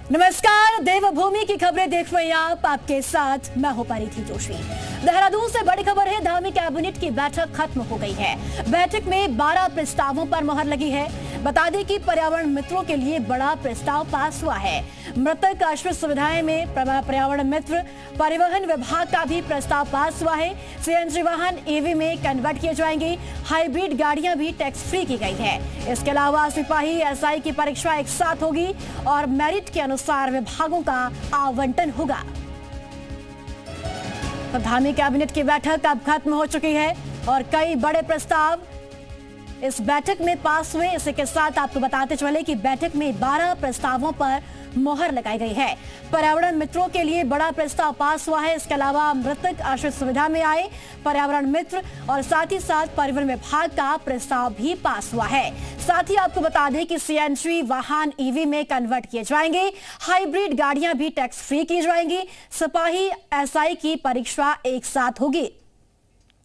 नमस्कार, देवभूमि की खबरें देख रहे हैं आप। आपके साथ मैं हूं परिधि जोशी। देहरादून से बड़ी खबर है, धामी कैबिनेट की बैठक खत्म हो गई है। बैठक में 12 प्रस्तावों पर मुहर लगी है। बता दें कि पर्यावरण मित्रों के लिए बड़ा प्रस्ताव पास हुआ है। मृतक आश्रित सुविधाएं में पर्यावरण मित्र परिवहन विभाग का भी प्रस्ताव पास हुआ है। सीएनजी वाहन ईवी में कन्वर्ट किए जाएंगे। हाइब्रिड गाड़ियां भी टैक्स फ्री की गई है। इसके अलावा सिपाही एसआई की परीक्षा एक साथ होगी और मेरिट के अनुसार विभागों का आवंटन होगा। तो धामी कैबिनेट की बैठक अब खत्म हो चुकी है और कई बड़े प्रस्ताव इस बैठक में पास हुए। इसी के साथ आपको बताते चले कि बैठक में 12 प्रस्तावों पर मोहर लगाई गई है। पर्यावरण मित्रों के लिए बड़ा प्रस्ताव पास हुआ है। इसके अलावा मृतक आश्रित सुविधा में आए पर्यावरण मित्र और साथ ही साथ परिवहन विभाग का प्रस्ताव भी पास हुआ है। साथ ही आपको बता दें कि सीएनजी वाहन ईवी में कन्वर्ट किए जाएंगे। हाइब्रिड गाड़ियां भी टैक्स फ्री की जाएंगी। सिपाही एसआई की परीक्षा एक साथ होगी।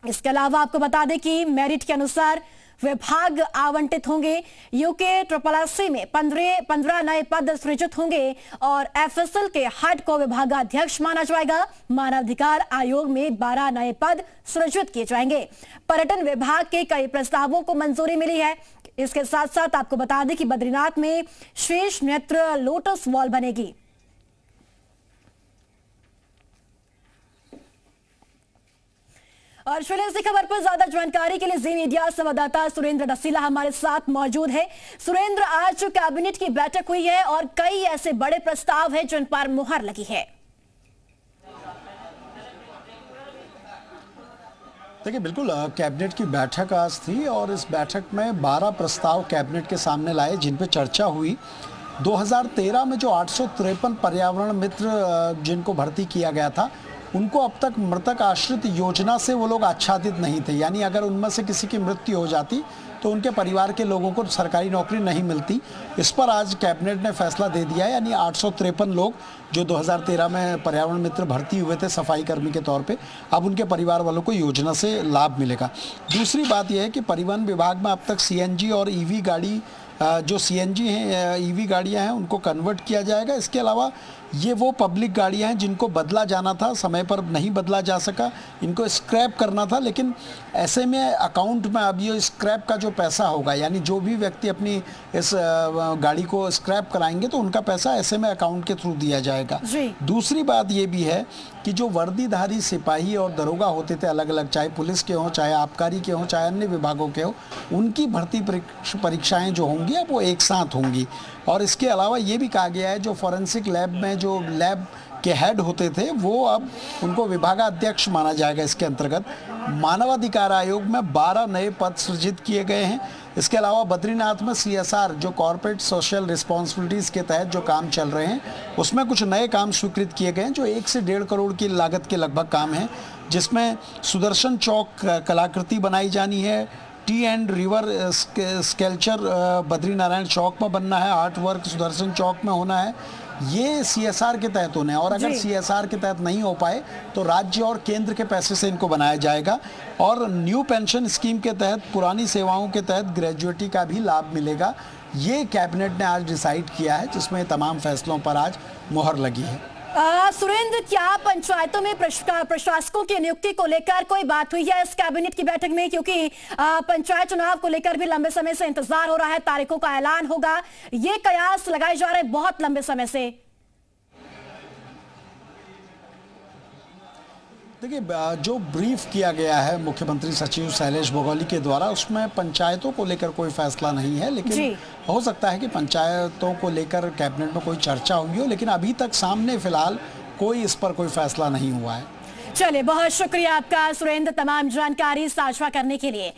इसके अलावा आपको बता दें कि मेरिट के अनुसार विभाग आवंटित होंगे। यूके ट्रिपल में 15 नए पद सृजित होंगे और एफएसएल के हेड को विभागाध्यक्ष माना जाएगा। मानवाधिकार आयोग में 12 नए पद सृजित किए जाएंगे। पर्यटन विभाग के कई प्रस्तावों को मंजूरी मिली है। इसके साथ साथ आपको बता दें कि बद्रीनाथ में शेष नेत्र लोटस वॉल बनेगी। और चलिए इसी खबर पर ज्यादा जानकारी के लिए जी मीडिया संवाददाता सुरेंद्र डसीला हमारे साथ मौजूद है। सुरेंद्र, आज कैबिनेट की बैठक हुई है और कई ऐसे बड़े प्रस्ताव हैं जिन पर मुहर लगी है। देखिए, बिल्कुल कैबिनेट की बैठक आज थी और इस बैठक में 12 प्रस्ताव कैबिनेट के सामने लाए जिन पे चर्चा हुई। 2013 में जो 853 पर्यावरण मित्र जिनको भर्ती किया गया था, उनको अब तक मृतक आश्रित योजना से वो लोग आच्छादित नहीं थे। यानी अगर उनमें से किसी की मृत्यु हो जाती तो उनके परिवार के लोगों को सरकारी नौकरी नहीं मिलती। इस पर आज कैबिनेट ने फैसला दे दिया है। यानी 853 लोग जो 2013 में पर्यावरण मित्र भर्ती हुए थे सफाई कर्मी के तौर पे, अब उनके परिवार वालों को योजना से लाभ मिलेगा। दूसरी बात यह है कि परिवहन विभाग में अब तक सीएनजी और ईवी गाड़ी जो सीएनजी हैं, ईवी गाड़ियां हैं, उनको कन्वर्ट किया जाएगा। इसके अलावा ये वो पब्लिक गाड़ियां हैं जिनको बदला जाना था, समय पर नहीं बदला जा सका, इनको स्क्रैप करना था, लेकिन ऐसे में अकाउंट में अब ये स्क्रैप का जो पैसा होगा, यानी जो भी व्यक्ति अपनी इस गाड़ी को स्क्रैप कराएंगे तो उनका पैसा ऐसे में अकाउंट के थ्रू दिया जाएगा। दूसरी बात ये भी है कि जो वर्दीधारी सिपाही और दरोगा होते थे अलग अलग, चाहे पुलिस के हों, चाहे आबकारी के हों, चाहे अन्य विभागों के हों, उनकी भर्ती परीक्षाएं जो होंगी अब वो एक साथ होंगी। और इसके अलावा ये भी कहा गया है जो फॉरेंसिक लैब में जो लैब के हेड होते थे वो अब उनको विभागाध्यक्ष माना जाएगा। इसके अंतर्गत मानवाधिकार आयोग में 12 नए पद सृजित किए गए हैं। इसके अलावा बद्रीनाथ में सीएसआर जो कॉर्पोरेट सोशल रिस्पॉन्सिबिलिटीज़ के तहत जो काम चल रहे हैं उसमें कुछ नए काम स्वीकृत किए गए हैं जो 1 से 1.5 करोड़ की लागत के लगभग काम हैं, जिसमें सुदर्शन चौक कलाकृति बनाई जानी है। T and river sculpture Badrinarayan Chowk में बनना है। आर्ट वर्क सुदर्शन चौक में होना है। ये सीएसआर के तहत होने हैं और अगर सीएसआर के तहत नहीं हो पाए तो राज्य और केंद्र के पैसे से इनको बनाया जाएगा। और न्यू पेंशन स्कीम के तहत पुरानी सेवाओं के तहत ग्रेजुएटी का भी लाभ मिलेगा। ये कैबिनेट ने आज डिसाइड किया है, जिसमें तमाम फैसलों पर आज मुहर लगी है। सुरेंद्र, क्या पंचायतों में प्रशासकों की नियुक्ति को लेकर कोई बात हुई है इस कैबिनेट की बैठक में? क्योंकि पंचायत चुनाव को लेकर भी लंबे समय से इंतजार हो रहा है, तारीखों का ऐलान होगा, ये कयास लगाए जा रहे हैं बहुत लंबे समय से। देखिए, जो ब्रीफ किया गया है मुख्यमंत्री सचिव शैलेश बगौली के द्वारा, उसमें पंचायतों को लेकर कोई फैसला नहीं है, लेकिन हो सकता है कि पंचायतों को लेकर कैबिनेट में कोई चर्चा हुई हो, लेकिन अभी तक सामने फिलहाल कोई इस पर कोई फैसला नहीं हुआ है। चलिए, बहुत शुक्रिया आपका सुरेंद्र तमाम जानकारी साझा करने के लिए।